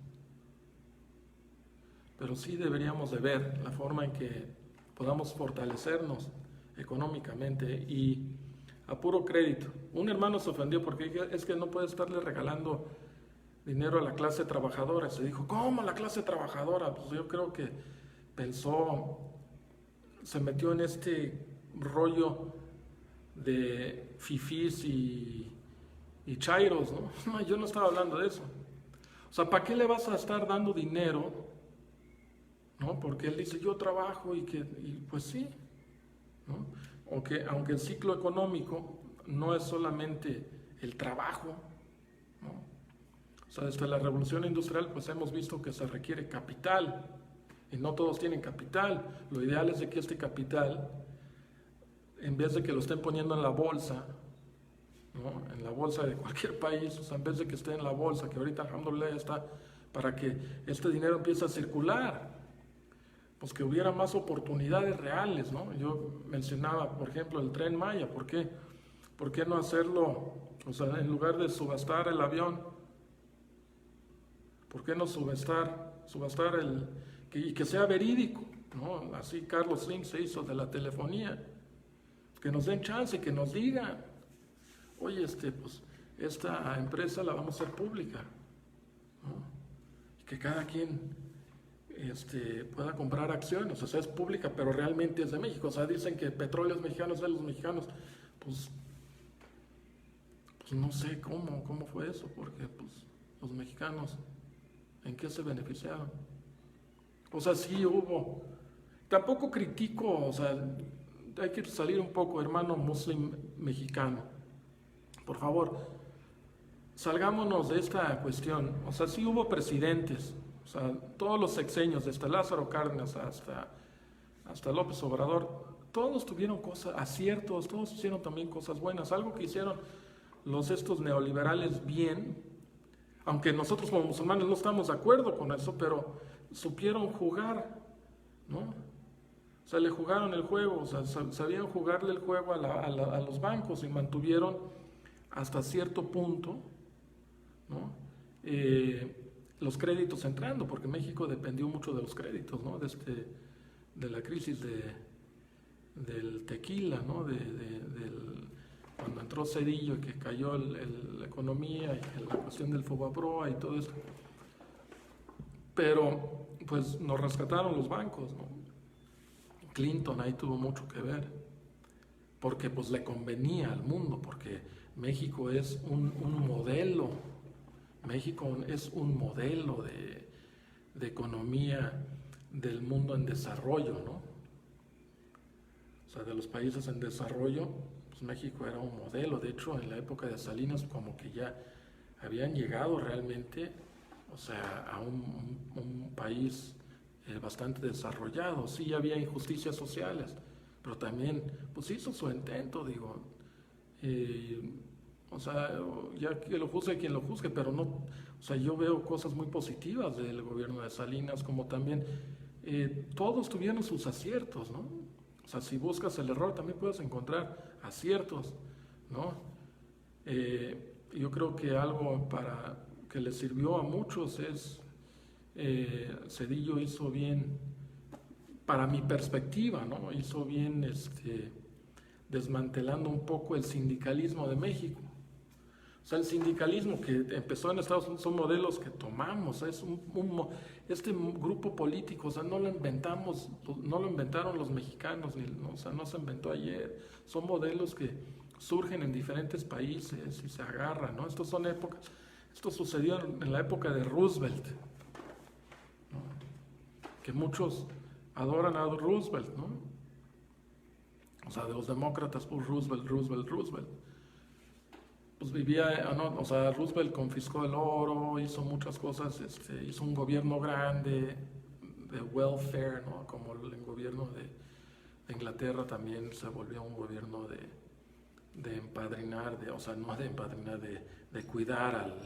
Pero sí deberíamos de ver la forma en que podamos fortalecernos económicamente y a puro crédito. Un hermano se ofendió porque es que no puede estarle regalando dinero a la clase trabajadora. Se dijo, ¿cómo la clase trabajadora? Pues yo creo que se metió en este rollo de fifís y chairos, ¿no? No, yo no estaba hablando de eso. O sea, ¿para qué le vas a estar dando dinero? ¿No? Porque él dice, yo trabajo y pues sí, ¿no? Aunque el ciclo económico no es solamente el trabajo, ¿no? O sea, desde la revolución industrial pues hemos visto que se requiere capital y no todos tienen capital. Lo ideal es de que este capital, en vez de que lo estén poniendo en la bolsa, ¿no? En la bolsa de cualquier país, o sea, en vez de que esté en la bolsa, que ahorita alhamdulillah está, para que este dinero empiece a circular. pues que hubiera más oportunidades reales, ¿no? Yo mencionaba, por ejemplo, el Tren Maya. ¿Por qué no hacerlo, o sea, en lugar de subastar el avión, por qué no subastar y que sea verídico, ¿no? Así Carlos Slim se hizo de la telefonía, que nos den chance, que nos digan, oye, pues esta empresa la vamos a hacer pública, ¿no? Y que cada quien pueda comprar acciones, o sea, es pública, pero realmente es de México. O sea, dicen que Petróleos Mexicanos es de los mexicanos, pues no sé cómo fue eso, porque pues los mexicanos, ¿en qué se beneficiaron? O sea, sí hubo. Tampoco critico, o sea, hay que salir un poco, hermano muslim mexicano. Por favor, salgámonos de esta cuestión. O sea, sí hubo presidentes, o sea, todos los sexenios, desde Lázaro Cárdenas hasta López Obrador, todos tuvieron aciertos, todos hicieron también cosas buenas. Algo que hicieron estos neoliberales bien, aunque nosotros como musulmanes no estamos de acuerdo con eso, pero supieron jugar, ¿no? O sea, le jugaron el juego, o sea, sabían jugarle el juego a los bancos y mantuvieron hasta cierto punto, ¿no? Los créditos entrando, porque México dependió mucho de los créditos, ¿no? De la crisis del tequila, ¿no? Cuando entró Cedillo y que cayó la economía y la cuestión del Fobaproa y todo eso. Pero pues nos rescataron los bancos, ¿no? Clinton ahí tuvo mucho que ver, porque pues le convenía al mundo, porque México es un modelo, México es un modelo de economía del mundo en desarrollo, ¿no? O sea, de los países en desarrollo, pues México era un modelo. De hecho, en la época de Salinas como que ya habían llegado realmente, o sea, a un país bastante desarrollado. Sí había injusticias sociales, pero también pues hizo su intento, digo. O sea, ya que lo juzgue quien lo juzgue, pero no, o sea, yo veo cosas muy positivas del gobierno de Salinas, como también todos tuvieron sus aciertos, ¿no? O sea, si buscas el error también puedes encontrar aciertos, ¿no? Yo creo que algo para que le sirvió a muchos es Cedillo hizo bien, para mi perspectiva, ¿no? Hizo bien desmantelando un poco el sindicalismo de México. O sea, el sindicalismo que empezó en Estados Unidos son modelos que tomamos, es este grupo político, o sea, no lo inventaron los mexicanos, o sea, no se inventó ayer, son modelos que surgen en diferentes países y se agarran, ¿no? Esto sucedió en la época de Roosevelt, ¿no? Que muchos adoran a Roosevelt, ¿no? O sea, de los demócratas, pues Roosevelt. Pues o sea, Roosevelt confiscó el oro, hizo muchas cosas, hizo un gobierno grande de welfare, ¿no? Como el gobierno de Inglaterra también se volvió un gobierno de empadrinar, o sea, no de empadrinar, de cuidar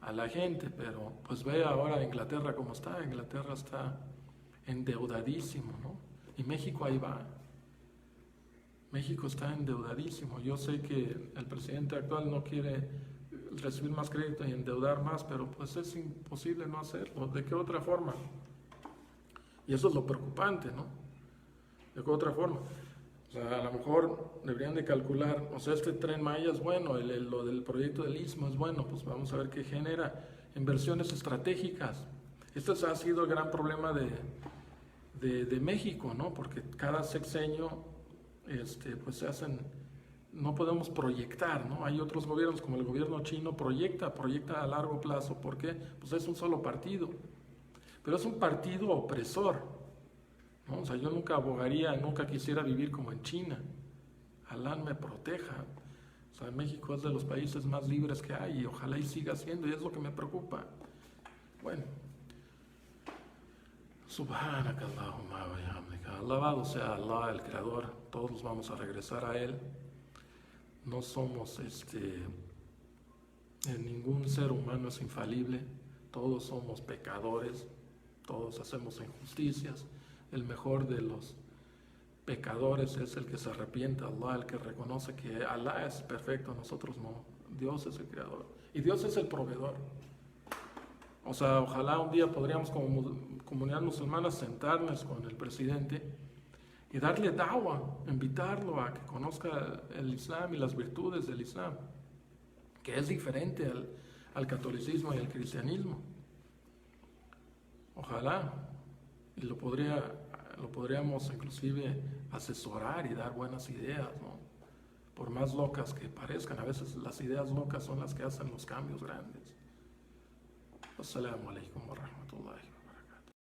a la gente, pero pues ve ahora Inglaterra cómo está. Inglaterra está endeudadísimo, ¿no? Y México ahí va. México está endeudadísimo. Yo sé que el presidente actual no quiere recibir más crédito y endeudar más, pero pues es imposible no hacerlo. ¿De qué otra forma? Y eso es lo preocupante, ¿no? ¿De qué otra forma? O sea, a lo mejor deberían de calcular, o sea, este Tren Maya es bueno, lo del proyecto del Istmo es bueno, pues vamos a ver qué genera. Inversiones estratégicas. Este ha sido el gran problema de México, ¿no? Porque cada sexenio pues se hacen, no podemos proyectar, ¿no? Hay otros gobiernos, como el gobierno chino, proyecta a largo plazo. ¿Por qué? Pues es un solo partido, pero es un partido opresor, ¿no? O sea, yo nunca quisiera vivir como en China. Alá me proteja. O sea, México es de los países más libres que hay y ojalá y siga siendo, y es lo que me preocupa. Bueno, Subhanakallahumma wa bihamdika. Alabado sea Allah, el Creador. Todos vamos a regresar a Él. No somos ningún ser humano es infalible. Todos somos pecadores. Todos hacemos injusticias. el mejor de los pecadores es el que se arrepiente a Allah, el que reconoce que Allah es perfecto, nosotros no. Dios es el creador y Dios es el proveedor. O sea, ojalá un día podríamos como comunidad musulmana sentarnos con el presidente y darle da'wah, invitarlo a que conozca el Islam y las virtudes del Islam, que es diferente al catolicismo y al cristianismo. Ojalá, y lo podríamos inclusive asesorar y dar buenas ideas, ¿no? Por más locas que parezcan, a veces las ideas locas son las que hacen los cambios grandes. Assalamu alaikum wa rahmatullahi.